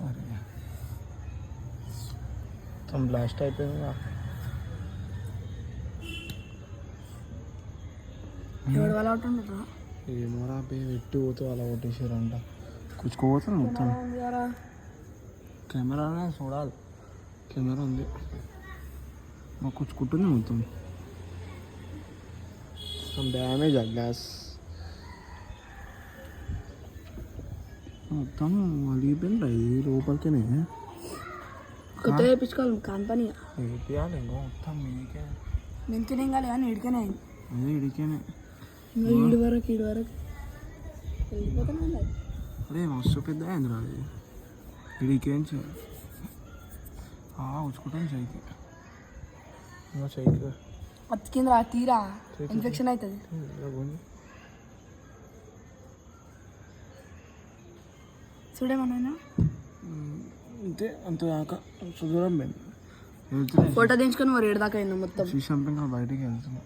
అరే మొత్తం బ్లాస్ట్ అయిపోయింది. ఎవడు వాళ్ళు అవుతుండ్రా? ఏమోరా బే వెట్టి పోతే అలా కొట్టేసారంట. కూర్చుకోపోతాను మొత్తం. కెమెరానే చూడాలి. కెమెరా ఉంది మాకు కూర్చుకుంటుంది మొత్తం. మొత్తం డ్యామేజ్ ఆ గ్లాస్ మొత్తం అలిగిపోయింది. ఇది లోపలికేనే కొత్త వేయించుకోవాలి కంపెనీ వేపియాలి. ఇంకో మొత్తం మీకే మెంతునేం కాలే కానీ ఇడికనే అదే ఇడికేనే ఈడు వరకు వెళ్ళిపోతానే. అరే మస్తు పెద్ద అయింది రా అది. ఇడికేంచి ఉచ్చుకుంటాను చైకి. ఇంకా చైకి అతికిందిరా తీరా ఇన్ఫెక్షన్ అవుతుంది. చూడేమన్నా అంతే అంత దాకా దూరం పోయింది. ఫోటో దించుకొని మరి ఏడు దాకా అయింది మొత్తం. శ్రీశంపంగా బయటికి వెళ్తున్నాం.